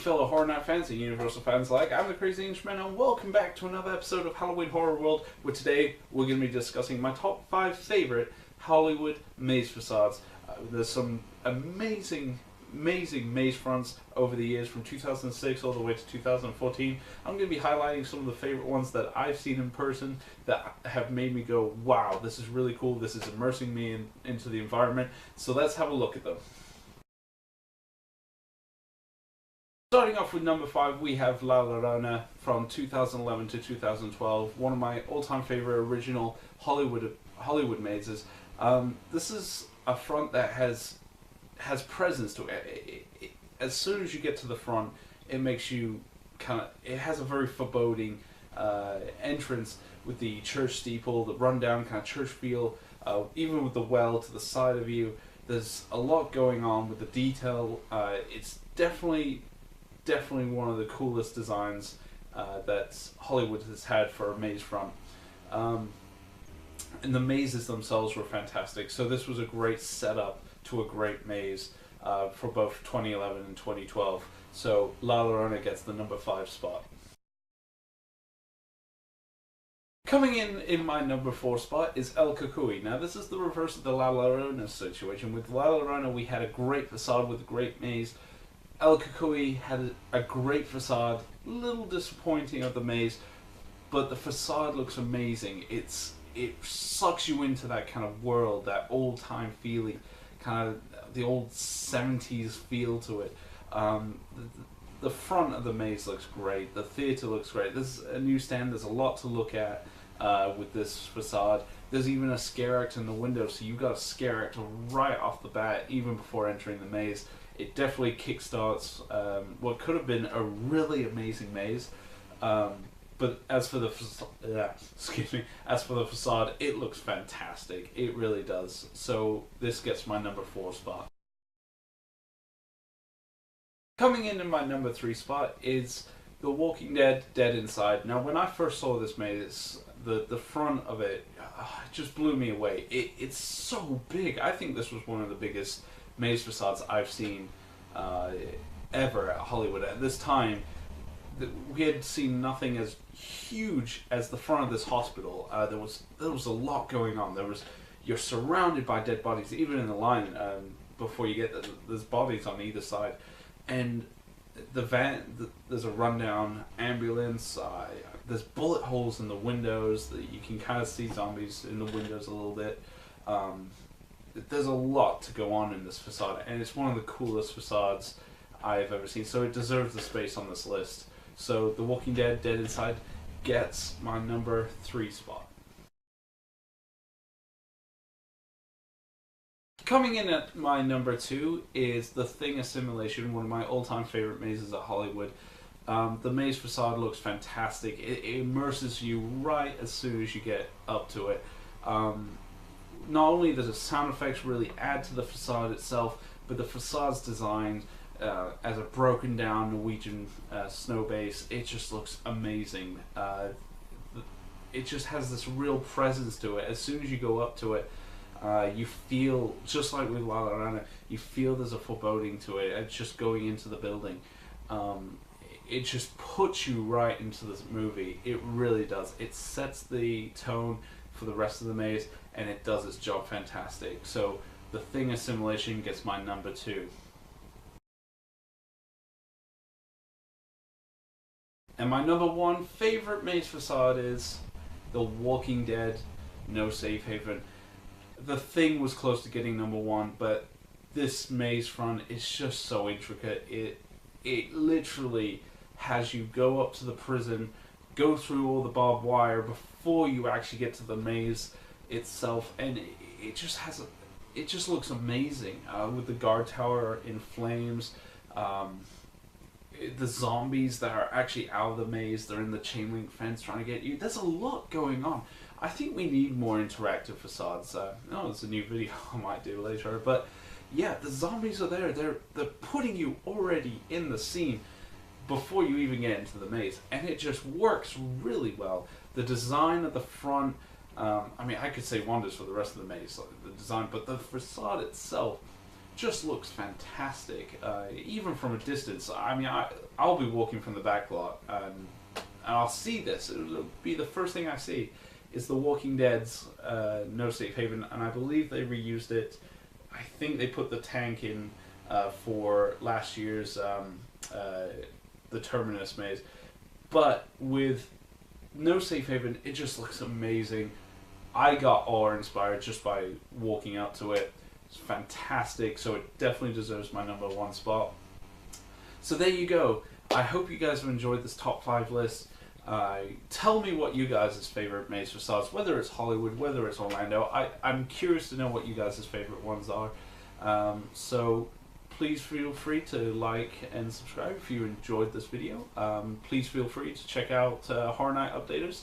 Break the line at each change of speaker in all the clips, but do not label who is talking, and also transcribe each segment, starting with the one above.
fellow Horror Night fans and Universal fans alike. I'm the Crazy Englishman, and welcome back to another episode of Halloween Horror World, where today we're going to be discussing my top 5 favorite Hollywood maze facades. There's some amazing maze fronts over the years from 2006 all the way to 2014. I'm going to be highlighting some of the favorite ones that I've seen in person that have made me go, wow, this is really cool, this is immersing me into the environment. So let's have a look at them. Starting off with number 5, we have La Llorona from 2011 to 2012, one of my all-time favorite original Hollywood mazes. This is a front that has presence to it. As soon as you get to the front, it makes you it has a very foreboding entrance with the church steeple, the rundown kind of church feel, even with the well to the side of you. There's a lot going on with the detail. It's definitely one of the coolest designs that Hollywood has had for a maze front. And the mazes themselves were fantastic, so this was a great setup to a great maze for both 2011 and 2012. So La Llorona gets the number 5 spot. Coming in my number 4 spot is El Cucuy. Now this is the reverse of the La Llorona situation. With La Llorona we had a great facade with a great maze. El Cucuy had a great facade, a little disappointing of the maze, but the facade looks amazing. It sucks you into that kind of world, that old time feeling, kind of the old 70s feel to it. The front of the maze looks great, the theatre looks great. This is a newsstand, there's a lot to look at with this facade. There's even a scare act in the window, so you got a scare act right off the bat, even before entering the maze. It definitely kickstarts what could have been a really amazing maze. But as for the facade, it looks fantastic. It really does. So this gets my number 4 spot. Coming in my number 3 spot is The Walking Dead: Dead Inside. Now, when I first saw this maze, the front of it just blew me away. It's so big. I think this was one of the biggest maze facades I've seen ever at Hollywood. At this time, we had seen nothing as huge as the front of this hospital. There was a lot going on. You're surrounded by dead bodies, even in the line before you get there's bodies on either side, and there's a rundown ambulance. There's bullet holes in the windows that you can kind of see zombies in the windows a little bit. There's a lot to go on in this facade, and it's one of the coolest facades I've ever seen, so it deserves the space on this list. So The Walking Dead: Dead Inside gets my number 3 spot. Coming in at my number 2 is The Thing Assimilation, one of my all-time favorite mazes at Hollywood. The maze facade looks fantastic. It immerses you right as soon as you get up to it. Not only does the sound effects really add to the facade itself, but the facade's designed as a broken down Norwegian snow base. It just looks amazing. It just has this real presence to it. As soon as you go up to it, you feel, just like with La Llorona, you feel there's a foreboding to it. It's just going into the building. It just puts you right into this movie. It really does. It sets the tone for the rest of the maze, and it does its job fantastic. So The Thing Assimilation gets my number 2. And my number 1 favorite maze facade is The Walking Dead: No Safe Haven. The Thing was close to getting number 1, but this maze front is just so intricate. It literally has you go up to the prison, go through all the barbed wire before you actually get to the maze itself, and it just looks amazing with the guard tower in flames. The zombies that are actually out of the maze, they're in the chain link fence trying to get you. There's a lot going on. I think we need more interactive facades. It's a new video I might do later, but yeah, the zombies are there. They're putting you already in the scene before you even get into the maze, and it just works really well. The design of the front, I could say wonders for the rest of the maze, like the design, but the facade itself just looks fantastic, even from a distance. I mean, I'll be walking from the back lot, and I'll see this. It'll be the first thing I see is The Walking Dead's No Safe Haven, and I believe they reused it. I think they put the tank in for last year's the Terminus maze, but with No Safe Haven, it just looks amazing. I got awe-inspired just by walking up to it. It's fantastic, so it definitely deserves my number 1 spot. So there you go. I hope you guys have enjoyed this top 5 list. Tell me what you guys' favorite maze facades, whether it's Hollywood, whether it's Orlando. I'm curious to know what you guys' favorite ones are. So please feel free to like and subscribe if you enjoyed this video. Please feel free to check out Horror Night Updaters,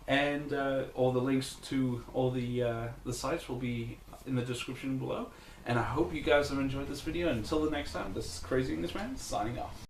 and all the links to all the sites will be in the description below. And I hope you guys have enjoyed this video. Until the next time, this is Crazy Englishman signing off.